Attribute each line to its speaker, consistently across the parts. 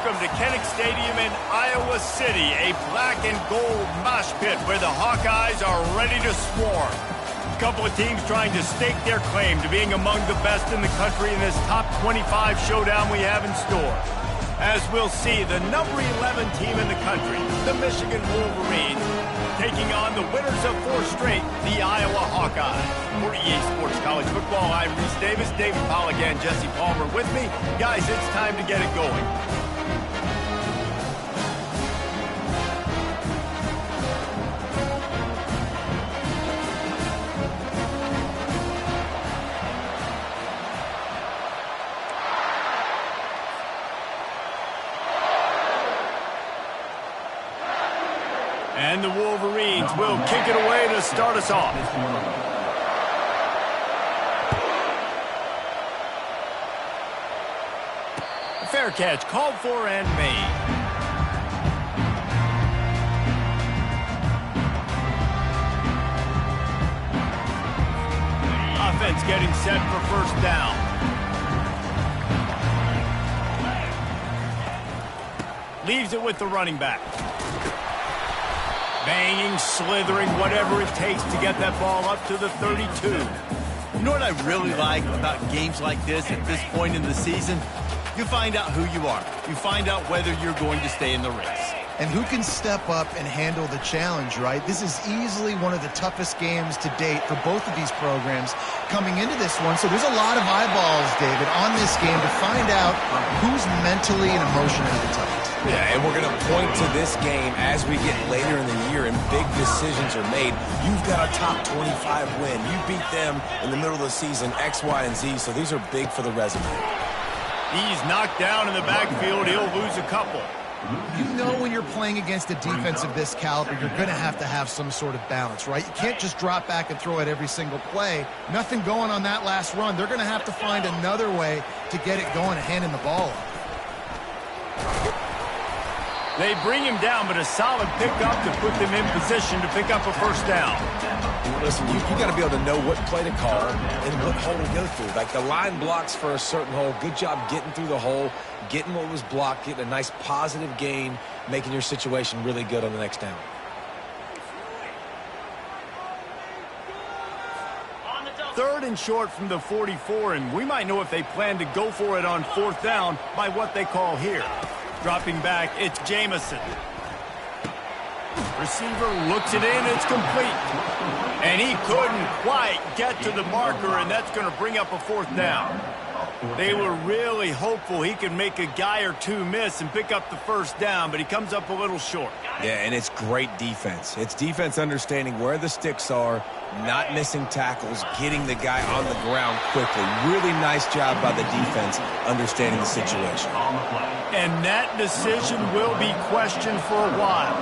Speaker 1: welcome to Kinnick Stadium in Iowa City, a black and gold mosh pit where the Hawkeyes are ready to swarm. A couple of teams trying to stake their claim to being among the best in the country in this top 25 showdown we have in store. As we'll see, the number 11 team in the country, the Michigan Wolverines, taking on the winners of 4 straight, the Iowa Hawkeyes. For EA Sports College Football, I'm Reese Davis, David Pollack, and Jesse Palmer with me. Guys, it's time to get it going. And the Wolverines will kick it away to start us off. A fair catch called for and made. Offense getting set for first down. Leaves it with the running back. Banging, slithering, whatever it takes to get that ball up to the 32.
Speaker 2: You know what I really like about games like this at this point in the season? You find out who you are. You find out whether you're going to stay in the race.
Speaker 3: And who can step up and handle the challenge, right? This is easily one of the toughest games to date for both of these programs coming into this one. So there's a lot of eyeballs, David, on this game to find out who's mentally and emotionally the toughest.
Speaker 4: Yeah, and we're going to point to this game as we get later in the year and big decisions are made. You've got a top 25 win. You beat them in the middle of the season, X, Y, and Z, so these are big for the resume.
Speaker 1: He's knocked down in the backfield. He'll lose a couple.
Speaker 3: You know when you're playing against a defense of this caliber, you're going to have some sort of balance, right? You can't just drop back and throw it every single play. Nothing going on that last run. They're going to have to find another way to get it going and handing the ball off.
Speaker 1: They bring him down, but a solid pickup to put them in position to pick up a first down.
Speaker 4: Listen, you got to be able to know what play to call and what hole to go through. Like the line blocks for a certain hole. Good job getting through the hole, getting what was blocked, getting a nice positive gain, making your situation really good on the next down.
Speaker 1: Third and short from the 44, and we might know if they plan to go for it on fourth down by what they call here. Dropping back, it's Jamison. Receiver looks it in, it's complete. And he couldn't quite get to the marker, and that's going to bring up a fourth down. They were really hopeful he could make a guy or two miss and pick up the first down, but he comes up a little short.
Speaker 4: Yeah, and it's great defense. It's defense understanding where the sticks are, not missing tackles, getting the guy on the ground quickly. Really nice job by the defense understanding the situation.
Speaker 1: And that decision will be questioned for a while.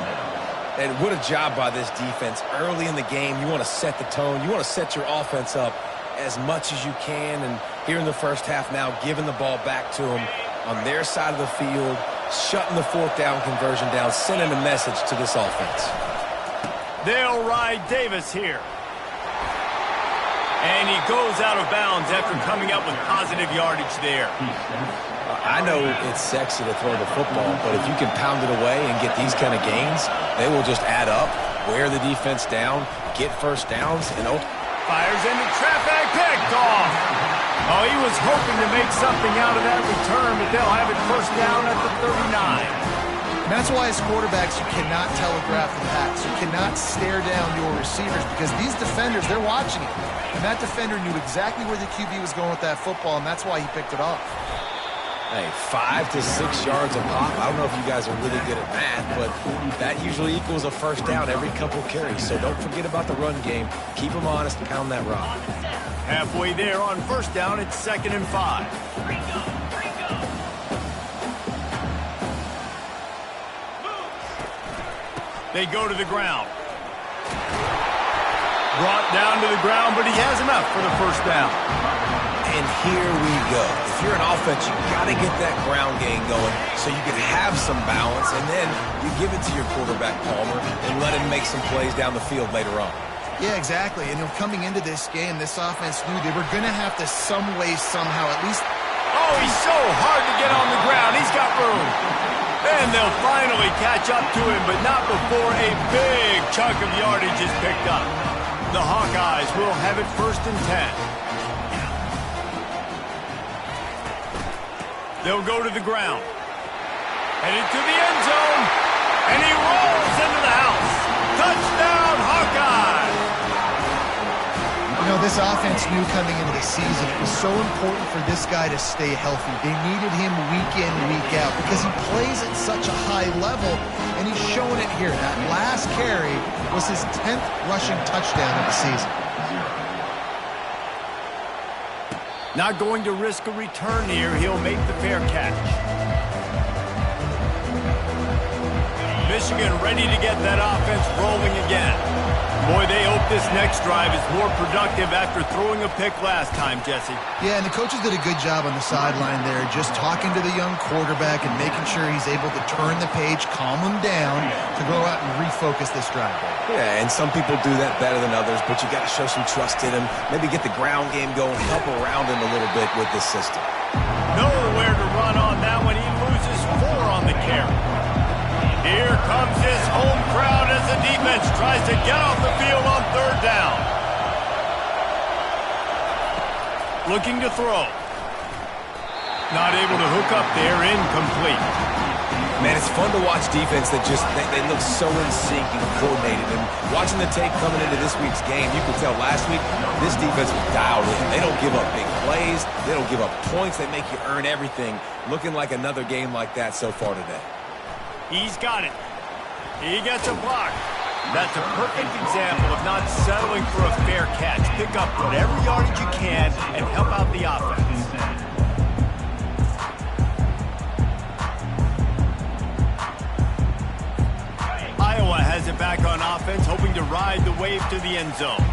Speaker 4: And what a job by this defense. Early in the game, you want to set the tone. You want to set your offense up as much as you can. And here in the first half now, giving the ball back to them on their side of the field, shutting the fourth down conversion down, sending a message to this offense.
Speaker 1: They'll ride Davis here. And he goes out of bounds after coming up with positive yardage there.
Speaker 4: I know it's sexy to throw the football, but if you can pound it away and get these kind of gains, they will just add up, wear the defense down, get first downs, and
Speaker 1: fires into traffic, picked off. Oh, he was hoping to make something out of that return, but they'll have it first down at the 39.
Speaker 3: And that's why as quarterbacks, you cannot telegraph the pass. You cannot stare down your receivers because these defenders, they're watching it. And that defender knew exactly where the QB was going with that football, and that's why he picked it off.
Speaker 4: Hey, 5 to 6 yards a pop. I don't know if you guys are really good at math, but that usually equals a first down every couple carries. So don't forget about the run game. Keep them honest, pound that rock.
Speaker 1: Halfway there on first down, it's 2nd and 5. They go to the ground. Brought down to the ground, but he has enough for the first down.
Speaker 4: And here we go. If you're an offense, you got to get that ground game going so you can have some balance, and then you give it to your quarterback, Palmer, and let him make some plays down the field later on.
Speaker 3: Yeah, exactly. And coming into this game, this offense knew they were going to have to some way, somehow, at least.
Speaker 1: Oh, he's so hard to get on the ground. He's got room. And they'll finally catch up to him, but not before a big chunk of yardage is picked up. The Hawkeyes will have it 1st and 10. They'll go to the ground. Headed to the end zone. And he rolls into the house. Touchdown, Hawkeyes!
Speaker 3: You know, this offense knew coming into the season it was so important for this guy to stay healthy. They needed him week in, week out because he plays at such a high level, and he's showing it here. That last carry was his 10th rushing touchdown of the season.
Speaker 1: Not going to risk a return here. He'll make the fair catch. Michigan ready to get that offense rolling again. Boy, they hope this next drive is more productive after throwing a pick last time, Jesse.
Speaker 3: Yeah, and the coaches did a good job on the sideline there, just talking to the young quarterback and making sure he's able to turn the page, calm him down to go out and refocus this drive.
Speaker 4: Yeah, and some people do that better than others, but you got to show some trust in him. Maybe get the ground game going, help around him a little bit with this system.
Speaker 1: Nowhere to run on that one. He loses 4 on the carry. Here comes his home crowd as the defense tries to get off the field on 3rd down. Looking to throw. Not able to hook up there, incomplete.
Speaker 4: Man, it's fun to watch defense that just, they look so in sync and coordinated. And watching the tape coming into this week's game, you could tell last week this defense was dialed in. They don't give up big plays. They don't give up points. They make you earn everything. Looking like another game like that so far today.
Speaker 1: He's got it. He gets a block. That's a perfect example of not settling for a fair catch. Pick up whatever yardage you can and help out the offense. Iowa has it back on offense, hoping to ride the wave to the end zone.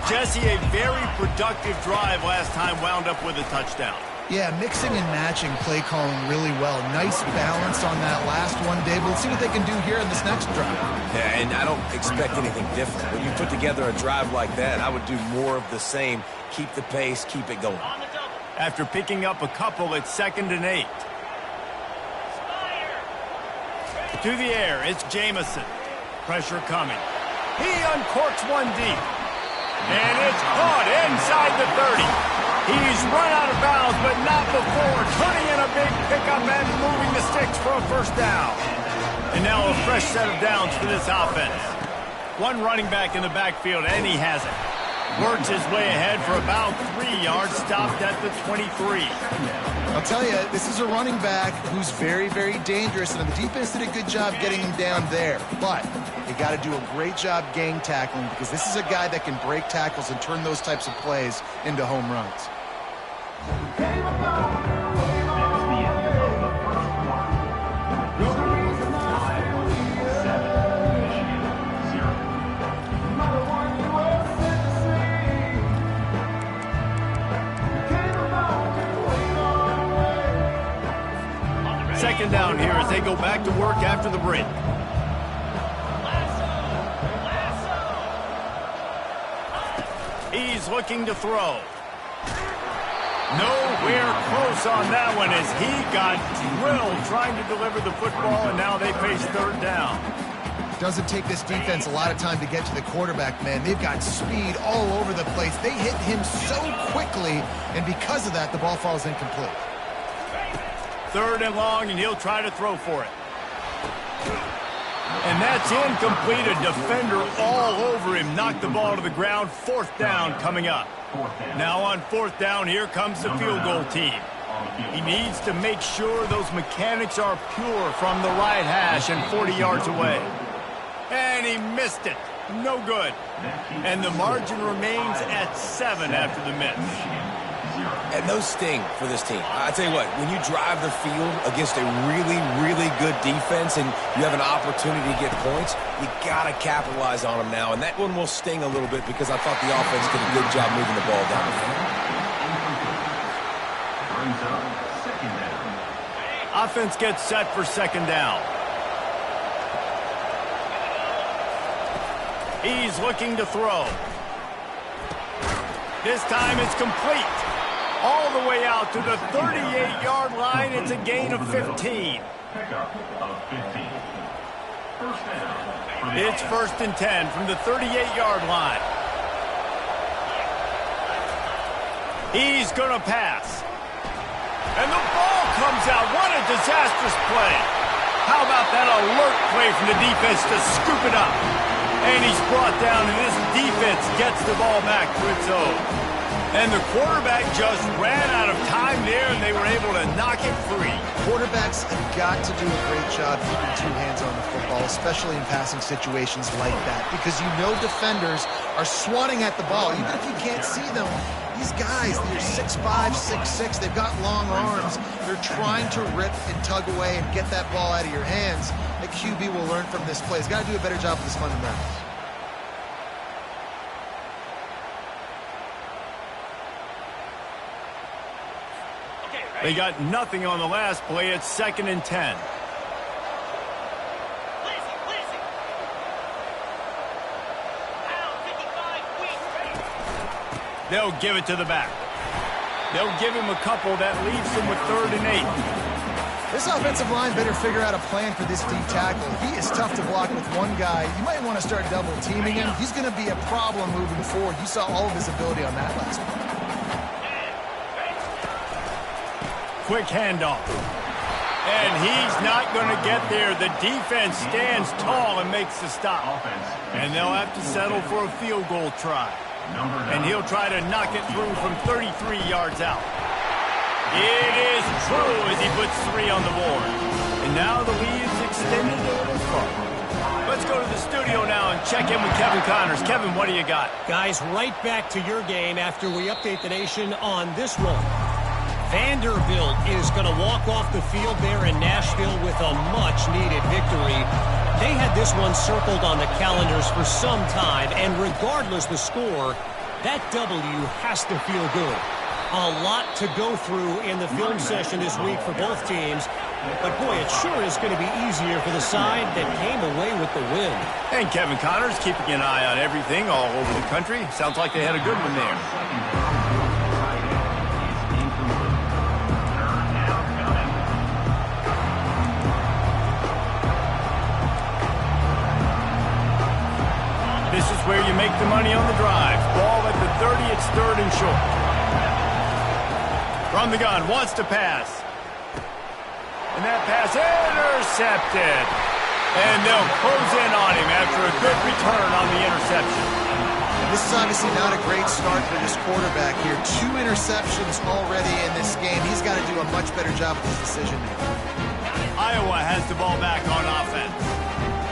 Speaker 1: Jesse, a very productive drive last time wound up with a touchdown.
Speaker 3: Yeah, mixing and matching play calling really well. Nice balance on that last one, Dave. Let's see what they can do here in this next drive.
Speaker 4: Yeah, and I don't expect anything different. When you put together a drive like that, I would do more of the same. Keep the pace, keep it going.
Speaker 1: After picking up a couple, it's 2nd and 8. To the air, it's Jamison. Pressure coming. He uncorks one deep. And it's caught inside the 30. He's run out of bounds, but not before turning in a big pickup and moving the sticks for a 1st down. And now a fresh set of downs for this offense. One running back in the backfield, and he has it. Works his way ahead for about 3 yards, stopped at the 23.
Speaker 3: I'll tell you, this is a running back who's very, very dangerous, and the defense did a good job getting him down there. But they got to do a great job gang tackling because this is a guy that can break tackles and turn those types of plays into home runs.
Speaker 1: Second down here as they go back to work after the break. He's looking to throw. Nowhere close on that one as he got drilled trying to deliver the football, and now they face 3rd down.
Speaker 3: Doesn't take this defense a lot of time to get to the quarterback, man. They've got speed all over the place. They hit him so quickly, and because of that, the ball falls incomplete.
Speaker 1: 3rd and long, and he'll try to throw for it. And that's incomplete. A defender all over him. Knocked the ball to the ground. 4th down coming up. Now on 4th down, here comes the field goal team. He needs to make sure those mechanics are pure from the right hash and 40 yards away. And he missed it. No good. And the margin remains at 7 after the miss.
Speaker 4: And those sting for this team. I tell you what, when you drive the field against a really, really good defense and you have an opportunity to get points, you got to capitalize on them now. And that one will sting a little bit because I thought the offense did a good job moving the ball down the field.
Speaker 1: Offense gets set for 2nd down. He's looking to throw. This time it's complete. All the way out to the 38-yard line. It's a gain of 15.
Speaker 5: Pickup of 15. First down.
Speaker 1: It's 1st and 10 from the 38-yard line. He's going to pass. And the ball comes out. What a disastrous play. How about that alert play from the defense to scoop it up? And he's brought down, and this defense gets the ball back to its own. And the quarterback just ran out of time there, and they were able to knock it free.
Speaker 3: Quarterbacks have got to do a great job keeping two hands on the football, especially in passing situations like that, because you know defenders are swatting at the ball. Even if you can't see them, these guys, they're 6'5", 6'6", they've got long arms. They're trying to rip and tug away and get that ball out of your hands. The QB will learn from this play. He's got to do a better job with his fundamentals.
Speaker 1: They got nothing on the last play. It's 2nd and 10. They'll give it to the back. They'll give him a couple. That leaves him with 3rd and 8.
Speaker 3: This offensive line better figure out a plan for this D tackle. He is tough to block with one guy. You might want to start double teaming him. He's going to be a problem moving forward. You saw all of his ability on that last one.
Speaker 1: Quick handoff. And he's not going to get there. The defense stands tall and makes the stop. And they'll have to settle for a field goal try. And he'll try to knock it through from 33 yards out. It is true as he puts 3 on the board. And now the lead is extended a little further. Let's go to the studio now and check in with Kevin Connors. Kevin, what do you got?
Speaker 6: Guys, right back to your game after we update the nation on this one. Vanderbilt is going to walk off the field there in Nashville with a much-needed victory. They had this one circled on the calendars for some time, and regardless the score, that W has to feel good. A lot to go through in the film session this week for both teams, but boy, it sure is going to be easier for the side that came away with the win.
Speaker 1: And Kevin Connors keeping an eye on everything all over the country. Sounds like they had a good one there. This is where you make the money on the drive. Ball at the 30, it's 3rd and short. From the gun, wants to pass. And that pass intercepted. And they'll close in on him after a good return on the interception.
Speaker 3: This is obviously not a great start for this quarterback here. 2 interceptions already in this game. He's got to do a much better job with his decision making.
Speaker 1: Iowa has the ball back on offense.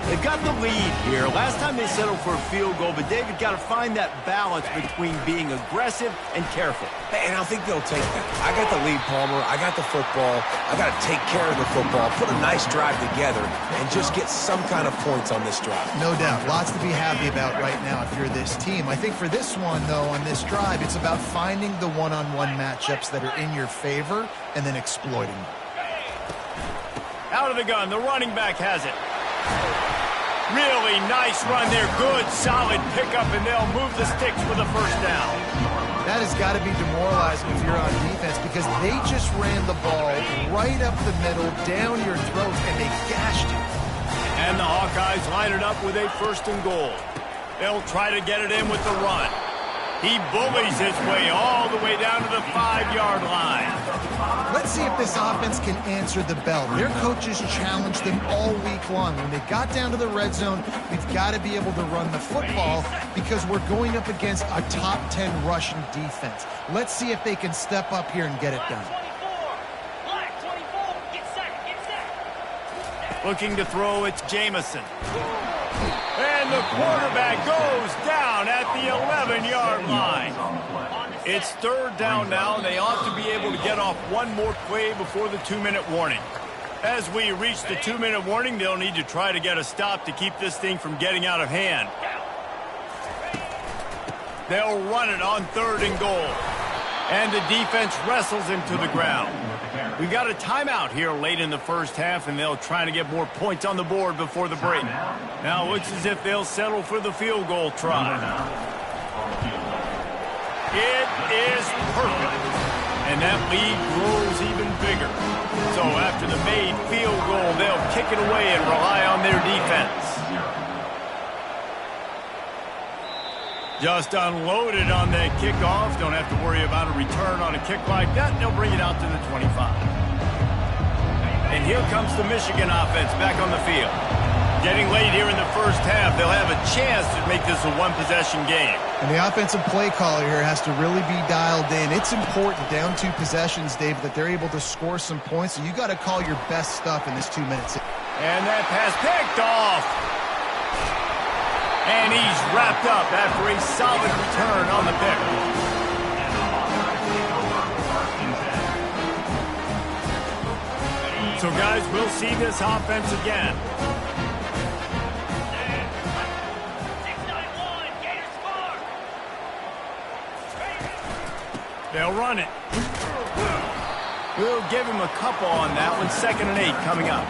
Speaker 1: They've got the lead here. Last time they settled for a field goal, but David got to find that balance between being aggressive and careful.
Speaker 4: And I think they'll take that. I got the lead, Palmer. I got the football. I got to take care of the football, put a nice drive together, and just get some kind of points on this drive.
Speaker 3: No doubt. Lots to be happy about right now if you're this team. I think for this one, though, on this drive, it's about finding the one-on-one matchups that are in your favor and then exploiting them.
Speaker 1: Out of the gun, the running back has it. Really nice run there. Good, solid pickup, and they'll move the sticks with a 1st down.
Speaker 3: That has got to be demoralizing if you're on defense because they just ran the ball right up the middle, down your throat, and they gashed you.
Speaker 1: And the Hawkeyes line it up with a 1st and goal. They'll try to get it in with the run. He bullies his way all the way down to the 5-yard line.
Speaker 3: Let's see if this offense can answer the bell. Their coaches challenged them all week long. When they got down to the red zone, we've got to be able to run the football because we're going up against a top 10 rushing defense. Let's see if they can step up here and get it done.
Speaker 1: Looking to throw, it's Jamison. And the quarterback goes down at the 11-yard line. It's 3rd down now, and they ought to be able to get off one more play before the 2-minute warning. As we reach the 2-minute warning, they'll need to try to get a stop to keep this thing from getting out of hand. They'll run it on 3rd and goal. And the defense wrestles him to the ground. We've got a timeout here late in the 1st half, and they'll try to get more points on the board before the break. Now it looks as if they'll settle for the field goal try. It is perfect. And that lead grows even bigger. So after the made field goal, they'll kick it away and rely on their defense. Just unloaded on that kickoff. Don't have to worry about a return on a kick like that. They'll bring it out to the 25. And here comes the Michigan offense back on the field. Getting late here in the first half, they'll have a chance to make this a one-possession game.
Speaker 3: And the offensive play caller here has to really be dialed in. It's important down 2 possessions, David, that they're able to score some points. So you got to call your best stuff in this 2 minutes.
Speaker 1: And that pass picked off. And he's wrapped up after a solid return on the pick. So, guys, we'll see this offense again. They'll run it. We'll give him a couple on that one. 2nd and 8 coming up.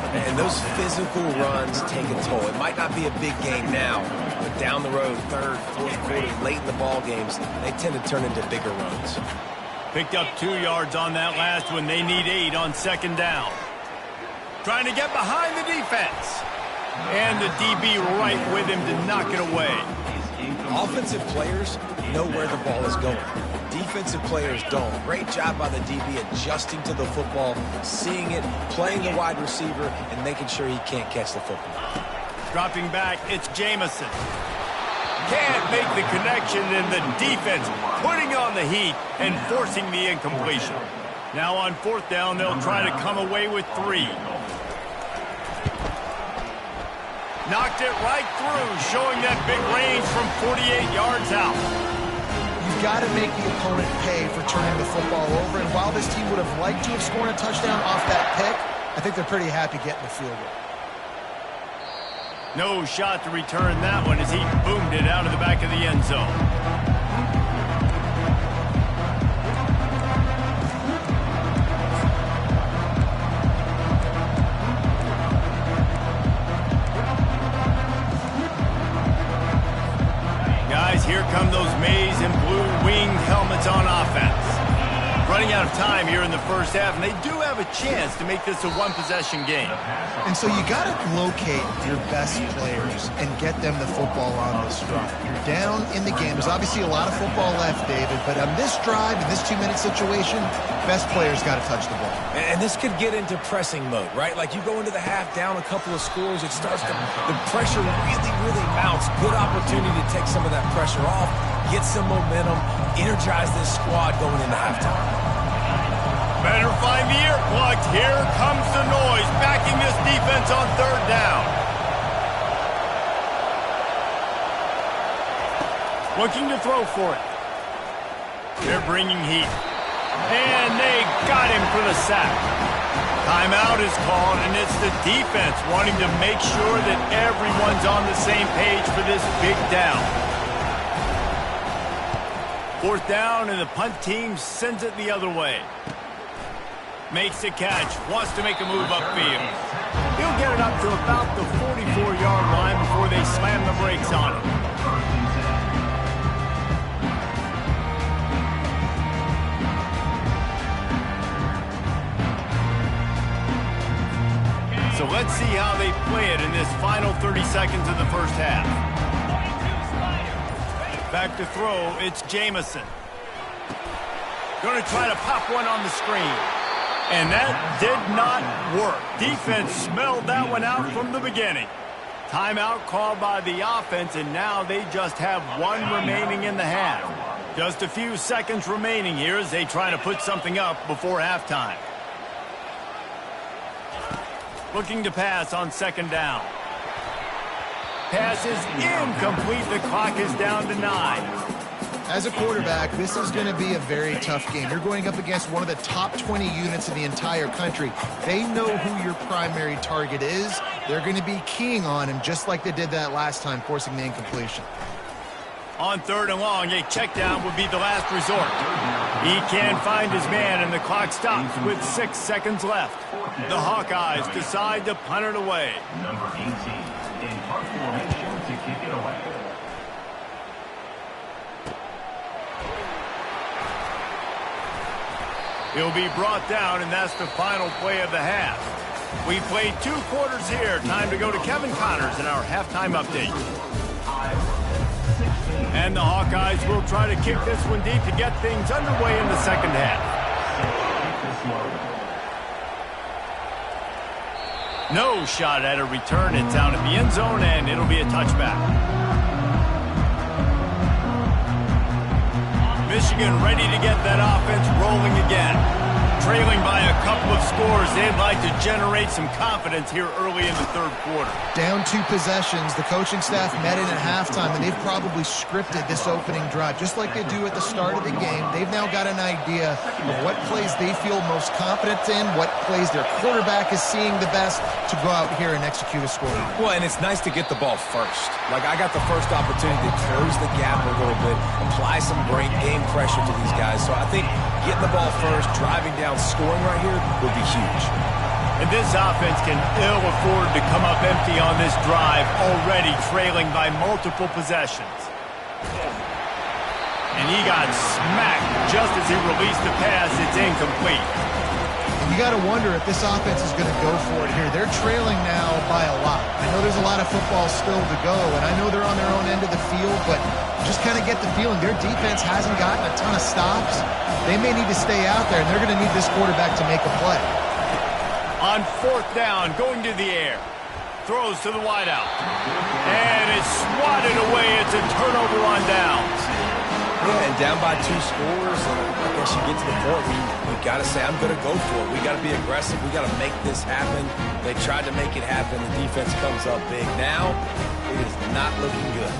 Speaker 4: And those physical runs take a toll. It might not be a big game now, but down the road, 3rd, 4th quarter, late in the ball games, they tend to turn into bigger runs.
Speaker 1: Picked up 2 yards on that last one. They need 8 on 2nd down. Trying to get behind the defense. And the DB right with him to knock it away.
Speaker 4: Offensive players know where the ball is going. Defensive players don't. Great job by the DB adjusting to the football, seeing it, playing the wide receiver, and making sure he can't catch the football.
Speaker 1: Dropping back, it's Jamison. Can't make the connection, and the defense putting on the heat and forcing the incompletion. Now on 4th down, they'll try to come away with 3. Knocked it right through, showing that big range from 48 yards out.
Speaker 3: You've got to make the opponent pay for turning the football over. And while this team would have liked to have scored a touchdown off that pick, I think they're pretty happy getting the field goal.
Speaker 1: No shot to return that one as he boomed it out of the back of the end zone. Guys, here come those maize and blue winged helmets on offense. Running out of time here in the first half, and they do have a chance to make this a one-possession game.
Speaker 3: And so you got to locate your best players and get them the football on this drive. You're down in the game. There's obviously a lot of football left, David, but on this drive, in this 2-minute situation, best players got to touch the ball.
Speaker 4: And this could get into pressing mode, right? Like you go into the half down a couple of scores, it starts to, the pressure really mounts. Good opportunity to take some of that pressure off, get some momentum, energize this squad going into halftime.
Speaker 1: Better find the ear plugs. Here comes the noise, backing this defense on 3rd down. Looking to throw for it. They're bringing heat. And they got him for the sack. Timeout is called, and it's the defense wanting to make sure that everyone's on the same page for this big down. 4th down, and the punt team sends it the other way. Makes the catch, wants to make a move upfield. He'll get it up to about the 44-yard line before they slam the brakes on him. So let's see how they play it in this final 30 seconds of the first half. Back to throw, it's Jamison. Going to try to pop one on the screen. And that did not work. Defense smelled that one out from the beginning. Timeout called by the offense, and now they just have 1 remaining in the half. Just a few seconds remaining here as they try to put something up before halftime. Looking to pass on 2nd down. Pass is incomplete. The clock is down to 9.
Speaker 3: As a quarterback, this is going to be a very tough game. You're going up against one of the top 20 units in the entire country. They know who your primary target is. They're going to be keying on him just like they did that last time, forcing the incompletion.
Speaker 1: On 3rd and long, a check down would be the last resort. He can't find his man, and the clock stops with 6 seconds left. The Hawkeyes decide to punt it away.
Speaker 5: Number 18 in punt formation to kick it away.
Speaker 1: He'll be brought down, and that's the final play of the half. We played 2 quarters here. Time to go to Kevin Connors in our halftime update. And the Hawkeyes will try to kick this one deep to get things underway in the second half. No shot at a return. It's out at the end zone, and it'll be a touchback. Michigan ready to get that offense rolling again. Trailing by a couple of scores, they'd like to generate some confidence here early in the third quarter.
Speaker 3: Down 2 possessions, the coaching staff met in at halftime, and they've probably scripted this opening drive, just like they do at the start of the game. They've now got an idea of what plays they feel most confident in, what plays their quarterback is seeing the best to go out here and execute a score.
Speaker 4: Well, and it's nice to get the ball first. Like, I got the first opportunity to close the gap a little bit, apply some great game pressure to these guys. So I think getting the ball first, driving down, scoring right here would be huge.
Speaker 1: And this offense can ill afford to come up empty on this drive, already trailing by multiple possessions. And he got smacked just as he released the pass. It's incomplete.
Speaker 3: You got to wonder if this offense is going to go for it here. They're trailing now by a lot. I know there's a lot of football still to go, and I know they're on their own end of the field, but just kind of get the feeling their defense hasn't gotten a ton of stops. They may need to stay out there, and they're going to need this quarterback to make a play.
Speaker 1: On 4th down, going to the air. Throws to the wideout. And it's swatted away. It's a turnover on downs.
Speaker 4: Yeah, and down by 2 scores, and I guess you get to the point where you got to say, I'm going to go for it. We got to be aggressive. We got to make this happen. They tried to make it happen. The defense comes up big. Now, it is not looking good.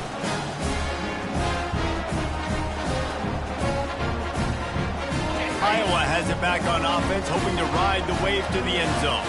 Speaker 1: Iowa has it back on offense, hoping to ride the wave to the end zone.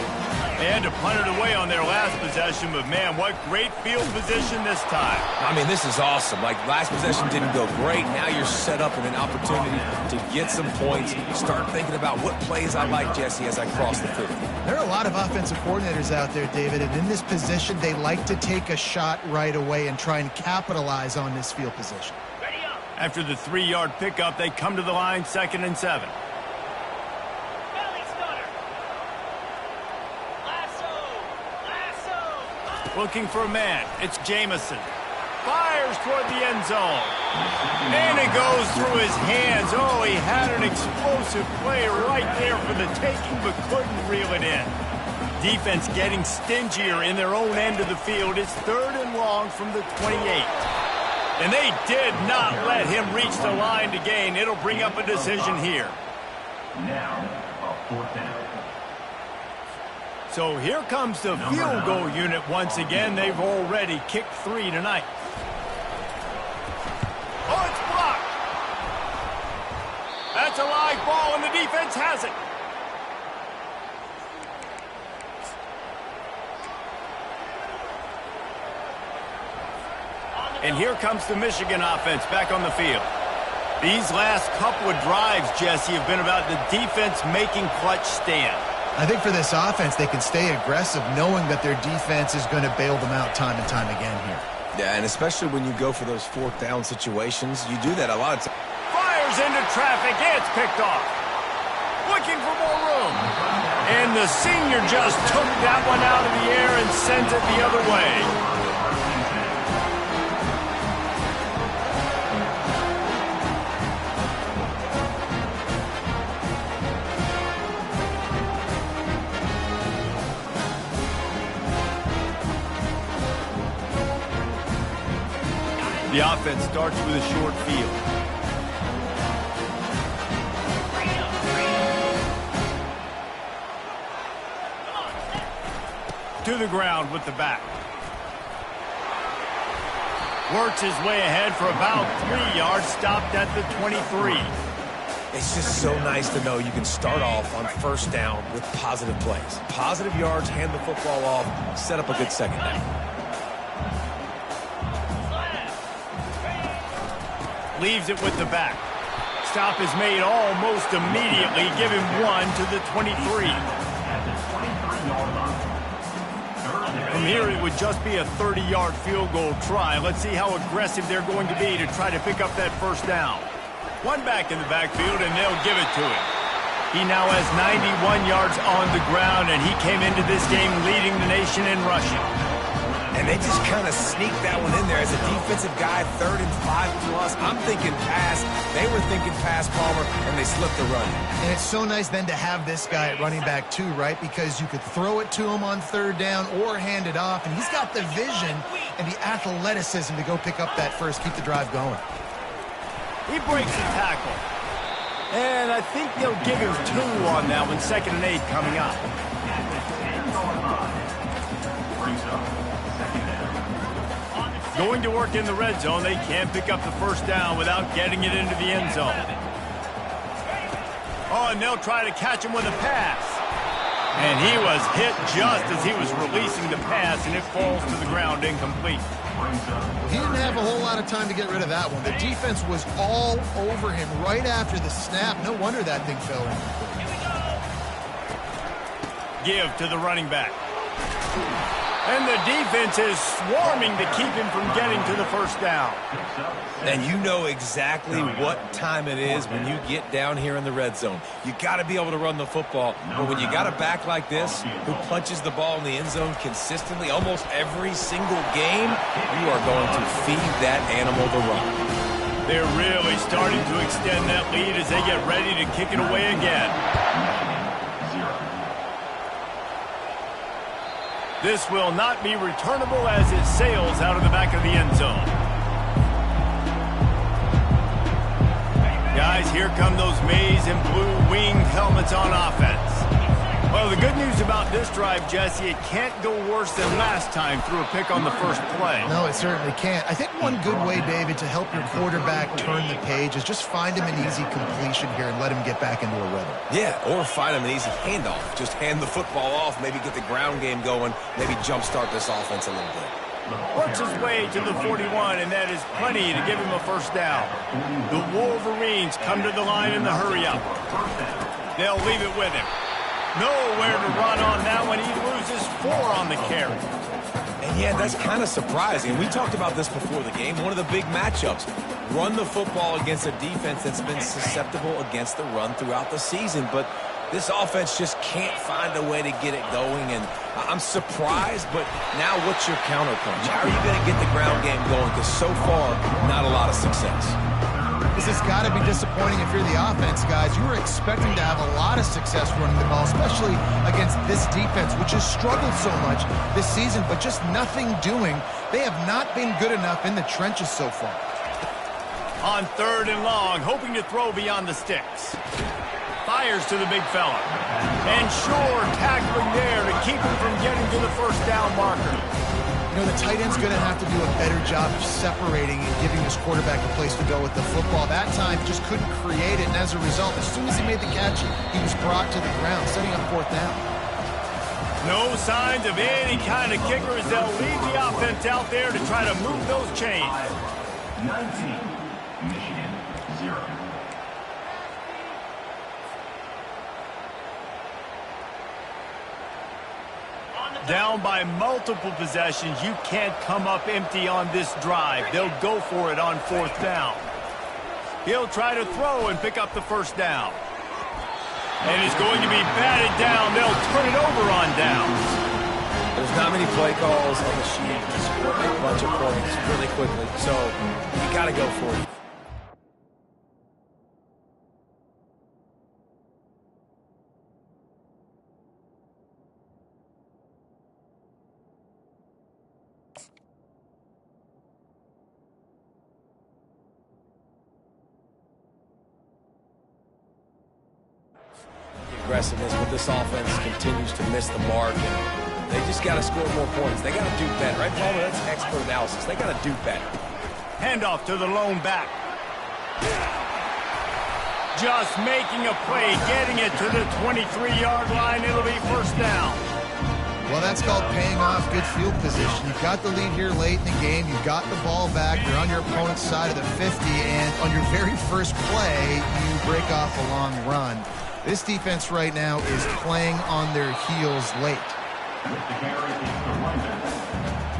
Speaker 1: They had to punt it away on their last possession, but man, what great field position this time.
Speaker 4: I mean, this is awesome. Like, last possession didn't go great. Now you're set up in an opportunity to get some points. Start thinking about what plays I like, Jesse, as I cross the field.
Speaker 3: There are a lot of offensive coordinators out there, David, and in this position, they like to take a shot right away and try and capitalize on this field position.
Speaker 1: After the 3-yard pickup, they come to the line, 2nd and 7. Looking for a man. It's Jamison. Fires toward the end zone. And it goes through his hands. Oh, he had an explosive play right there for the taking, but couldn't reel it in. Defense getting stingier in their own end of the field. It's 3rd and long from the 28. And they did not let him reach the line to gain. It'll bring up a decision here.
Speaker 5: Now, a 4th down.
Speaker 1: So here comes the field goal unit once again. They've already kicked 3 tonight. Oh, it's blocked. That's a live ball, and the defense has it. And here comes the Michigan offense back on the field. These last couple of drives, Jesse, have been about the defense making clutch stand.
Speaker 3: I think for this offense, they can stay aggressive knowing that their defense is going to bail them out time and time again here.
Speaker 4: Yeah, and especially when you go for those 4th down situations, you do that a lot of times.
Speaker 1: Fires into traffic. It's picked off. Looking for more room. And the senior just took that one out of the air and sent it the other way. The offense starts with a short field. To the ground with the back. Works his way ahead for about 3 yards, stopped at the 23.
Speaker 4: It's just so nice to know you can start off on 1st down with positive plays. Positive yards, hand the football off, set up a good second down.
Speaker 1: Leaves it with the back. Stop is made almost immediately. Give him 1 to the 23. From here, it would just be a 30-yard field goal try. Let's see how aggressive they're going to be to try to pick up that 1st down. One back in the backfield, and they'll give it to him. He now has 91 yards on the ground, and he came into this game leading the nation in rushing.
Speaker 4: And they just kind of sneaked that one in there as a defensive guy, 3rd and 5+. I'm thinking pass. They were thinking pass, Palmer, and they slipped the run.
Speaker 3: And it's so nice then to have this guy at running back too, right? Because you could throw it to him on 3rd down or hand it off, and he's got the vision and the athleticism to go pick up that first, keep the drive going.
Speaker 1: He breaks the tackle. And I think they'll give him 2 on that one, 2nd and 8 coming up. Going to work in the red zone, they can't pick up the first down without getting it into the end zone. Oh, and they'll try to catch him with a pass. And he was hit just as he was releasing the pass, and it falls to the ground incomplete.
Speaker 3: He didn't have a whole lot of time to get rid of that one. The defense was all over him right after the snap. No wonder that thing fell incomplete.
Speaker 1: Give to the running back. And the defense is swarming to keep him from getting to the first down.
Speaker 4: And you know exactly what time it is when you get down here in the red zone. You got to be able to run the football. But when you got a back like this who punches the ball in the end zone consistently almost every single game, you are going to feed that animal the run.
Speaker 1: They're really starting to extend that lead as they get ready to kick it away again. This will not be returnable as it sails out of the back of the end zone. Guys, here come those maize and blue winged helmets on offense. Well, the good news about this drive, Jesse, it can't go worse than last time through a pick on the first play.
Speaker 3: No, it certainly can't. I think one good way, David, to help your quarterback turn the page is just find him an easy completion here and let him get back into a rhythm.
Speaker 4: Yeah, or find him an easy handoff. Just hand the football off, maybe get the ground game going, maybe jumpstart this offense a little bit.
Speaker 1: Works his way to the 41, and that is plenty to give him a first down. The Wolverines come to the line in the hurry-up. They'll leave it with him. Nowhere to run on that one. He loses 4 on the carry.
Speaker 4: And yeah, that's kind of surprising. We talked about this before the game. One of the big matchups. Run the football against a defense that's been susceptible against the run throughout the season. But this offense just can't find a way to get it going. And I'm surprised, but now what's your counterpunch? How are you going to get the ground game going? Because so far, not a lot of success.
Speaker 3: This has got to be disappointing if you're the offense, guys. You were expecting to have a lot of success running the ball, especially against this defense, which has struggled so much this season, but just nothing doing. They have not been good enough in the trenches so far.
Speaker 1: On 3rd and long, hoping to throw beyond the sticks. Fires to the big fella. And Shore tackling there to keep him from getting to the first down marker.
Speaker 3: You know, the tight end's going to have to do a better job of separating and giving his quarterback a place to go with the football. That time, just couldn't create it, and as a result, as soon as he made the catch, he was brought to the ground, setting up 4th down.
Speaker 1: No signs of any kind of kicker as they'll lead the offense out there to try to move those chains.
Speaker 5: 19, Michigan 0.
Speaker 1: Down by multiple possessions, you can't come up empty on this drive. They'll go for it on 4th down. He'll try to throw and pick up the first down. And it's going to be batted down. They'll turn it over on downs.
Speaker 4: There's not many play calls on the sheet to score a bunch of points really quickly, so you got to go for it. Aggressiveness with this offense continues to miss the mark, and they just got to score more points. They got to do better, right, Palmer? That's expert analysis. They got to do better.
Speaker 1: Handoff to the lone back. Just making a play, getting it to the 23-yard line. It'll be first down.
Speaker 3: Well, that's called paying off good field position. You've got the lead here late in the game. You've got the ball back. You're on your opponent's side of the 50, and on your very first play, you break off a long run. This defense right now is playing on their heels late.
Speaker 5: With the carry is the runner.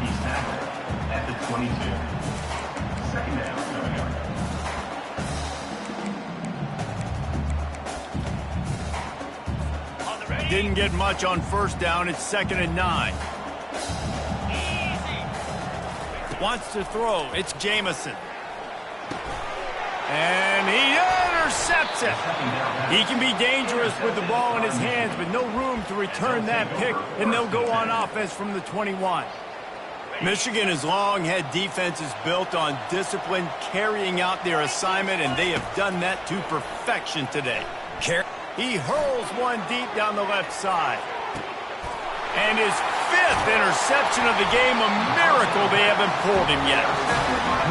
Speaker 5: He's tackled at the 22. 2nd down, 7 yards.
Speaker 1: didn't get much on first down. It's 2nd and 9. Wants to throw. It's Jamison. And he intercepts it. He can be dangerous with the ball in his hands, but no room to return that pick, and they'll go on offense from the 21. Michigan has long had defenses built on discipline, carrying out their assignment, and they have done that to perfection today. He hurls one deep down the left side. And his 5th interception of the game, a miracle they haven't pulled him yet.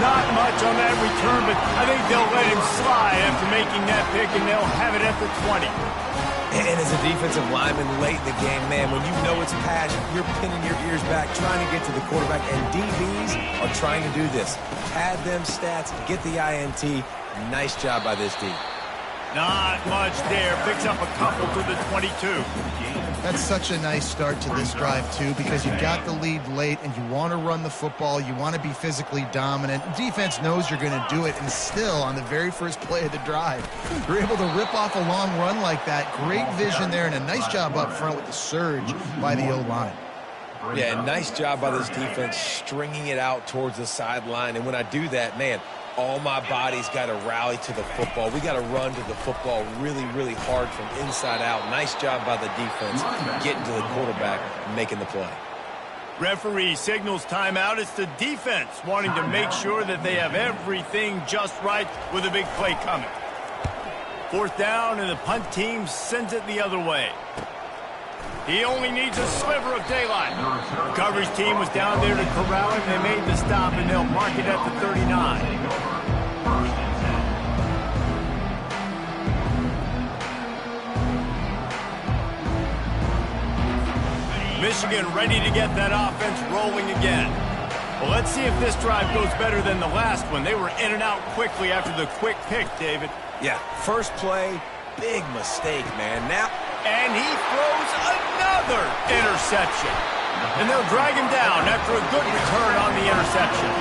Speaker 1: Not much on that return, but I think they'll let him slide after making that pick, and they'll have it at the 20.
Speaker 4: And as a defensive lineman late in the game, man, when you know it's pass, you're pinning your ears back, trying to get to the quarterback, and DBs are trying to do this. Pad them stats, get the INT. Nice job by this D.
Speaker 1: Not much there. Picks up a couple to the 22.
Speaker 3: That's such a nice start to this drive, too, because you got the lead late and you want to run the football. You want to be physically dominant. Defense knows you're going to do it, and still, on the very first play of the drive, you're able to rip off a long run like that. Great vision there, and a nice job up front with the surge by the O-line.
Speaker 4: Yeah, nice job by this defense stringing it out towards the sideline. And when I do that, man, all my body's got to rally to the football. We got to run to the football really, really hard from inside out. Nice job by the defense getting to the quarterback and making the play.
Speaker 1: Referee signals timeout. It's the defense wanting to make sure that they have everything just right with a big play coming. 4th down, and the punt team sends it the other way. He only needs a sliver of daylight. The coverage team was down there to corral him. They made the stop, and they'll mark it at the 39. Michigan ready to get that offense rolling again. Well, let's see if this drive goes better than the last one. They were in and out quickly after the quick pick, David.
Speaker 4: Yeah, first play, big mistake, man. Now,
Speaker 1: and he throws another interception. And they'll drag him down after a good return on the interception.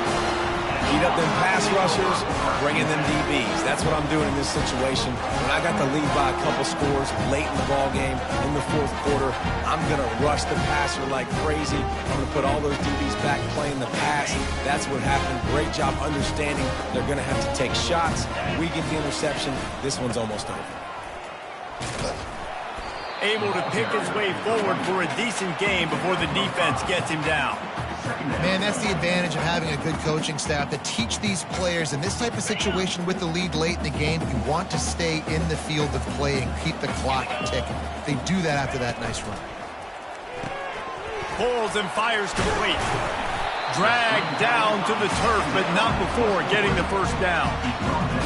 Speaker 4: Beat up them pass rushers, bringing them DBs. That's what I'm doing in this situation. When I got the lead by a couple scores late in the ball game, in the 4th quarter, I'm going to rush the passer like crazy. I'm going to put all those DBs back playing the pass. That's what happened. Great job understanding they're going to have to take shots. We get the interception. This one's almost over.
Speaker 1: Able to pick his way forward for a decent game before the defense gets him down.
Speaker 3: Man, that's the advantage of having a good coaching staff to teach these players in this type of situation with the lead late in the game. You want to stay in the field of play and keep the clock ticking. They do that after that nice run.
Speaker 1: Pulls and fires complete. Dragged down to the turf, but not before getting the first down.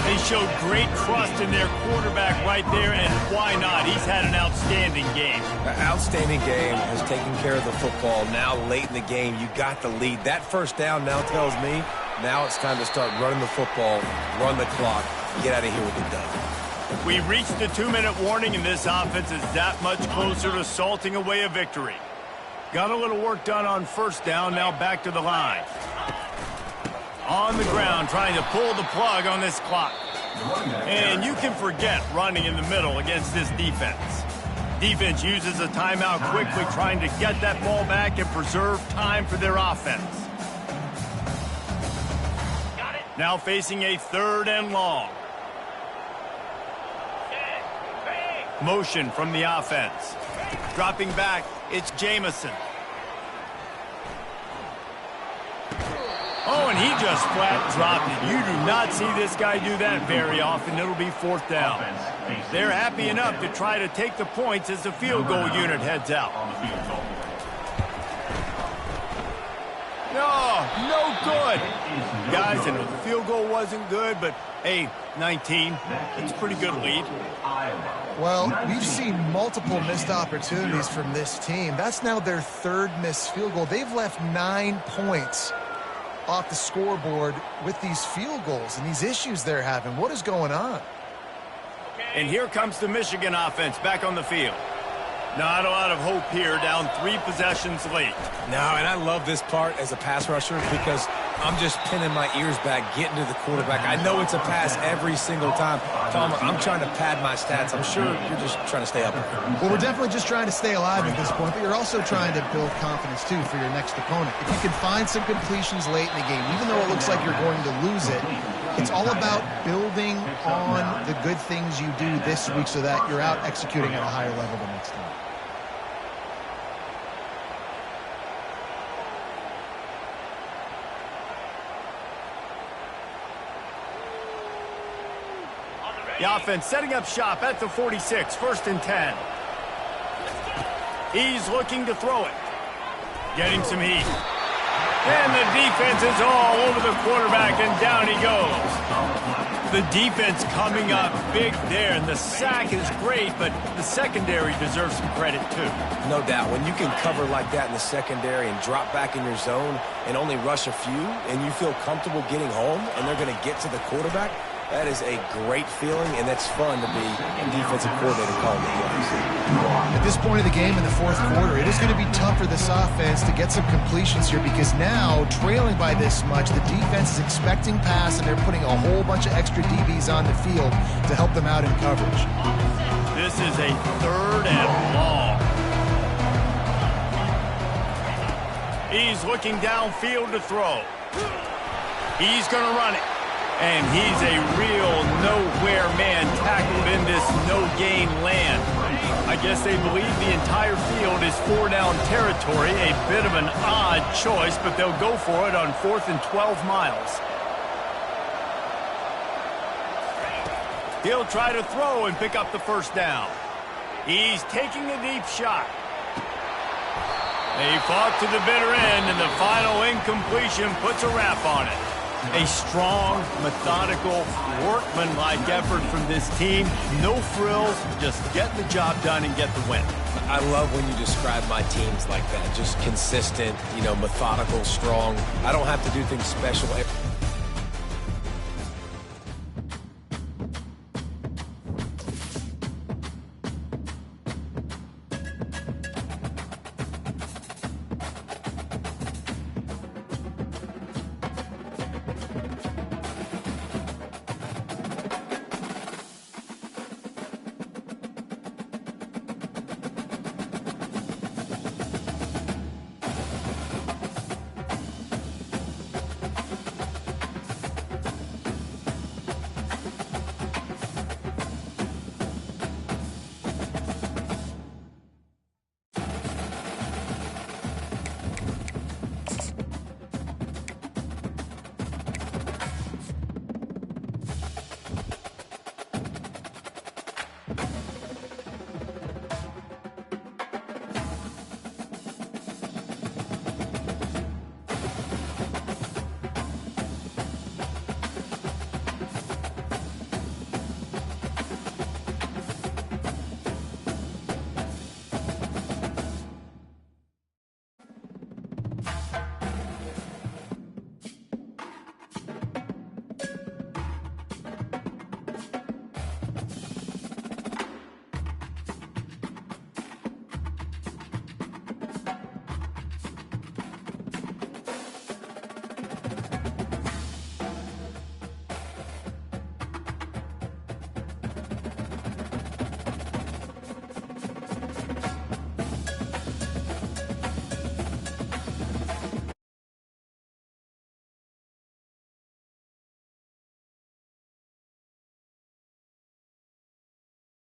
Speaker 1: They showed great trust in their quarterback right there, and why not? He's had an outstanding game.
Speaker 4: An outstanding game, has taken care of the football. Now, late in the game, you got the lead. That first down now tells me now it's time to start running the football, run the clock, get out of here with the dub.
Speaker 1: We reached the 2-minute warning, and this offense is that much closer to salting away a victory. Got a little work done on first down, now back to the line. On the ground, trying to pull the plug on this clock. And you can forget running in the middle against this defense. Defense uses a timeout quickly, trying to get that ball back and preserve time for their offense. Now facing a 3rd and long. Motion from the offense. Dropping back, it's Jamison. Oh, and he just flat dropped it. You do not see this guy do that very often. It'll be 4th down. They're happy enough to try to take the points as the field goal unit heads out. No good. Guys, I know the field goal wasn't good, but hey, 19, it's a pretty good lead.
Speaker 3: Well, we've seen multiple missed opportunities from this team. That's now their 3rd missed field goal. They've left 9 points off the scoreboard with these field goals and these issues they're having. What is going on?
Speaker 1: And here comes the Michigan offense back on the field. Not a lot of hope here, down 3 possessions late.
Speaker 4: No, and I love this part as a pass rusher because I'm just pinning my ears back, getting to the quarterback. I know it's a pass every single time. Tom, I'm trying to pad my stats. I'm sure you're just trying to stay up.
Speaker 3: Well, we're definitely just trying to stay alive at this point, but you're also trying to build confidence, too, for your next opponent. If you can find some completions late in the game, even though it looks like you're going to lose it, it's all about building on the good things you do this week so that you're out executing at a higher level the next time.
Speaker 1: The offense setting up shop at the 46, 1st and 10. He's looking to throw it. Getting some heat. And the defense is all over the quarterback, and down he goes. The defense coming up big there, and the sack is great, but the secondary deserves some credit too.
Speaker 4: No doubt. When you can cover like that in the secondary and drop back in your zone and only rush a few, and you feel comfortable getting home, and they're going to get to the quarterback, that is a great feeling, and that's fun to be a defensive coordinator calling the plays.
Speaker 3: At this point of the game in the 4th quarter, it is going to be tough for this offense to get some completions here because now, trailing by this much, the defense is expecting pass, and they're putting a whole bunch of extra DBs on the field to help them out in coverage.
Speaker 1: This is a 3rd and long. He's looking downfield to throw. He's going to run it. And he's a real nowhere man tackled in this no-gain land. I guess they believe the entire field is 4-down territory. A bit of an odd choice, but they'll go for it on 4th and 12 miles. He'll try to throw and pick up the 1st down. He's taking a deep shot. They fought to the bitter end, and the final incompletion puts a wrap on it. A strong, methodical, workman-like effort from this team. No frills, just get the job done and get the win.
Speaker 4: I love when you describe my teams like that. Just consistent, methodical, strong. I don't have to do things special.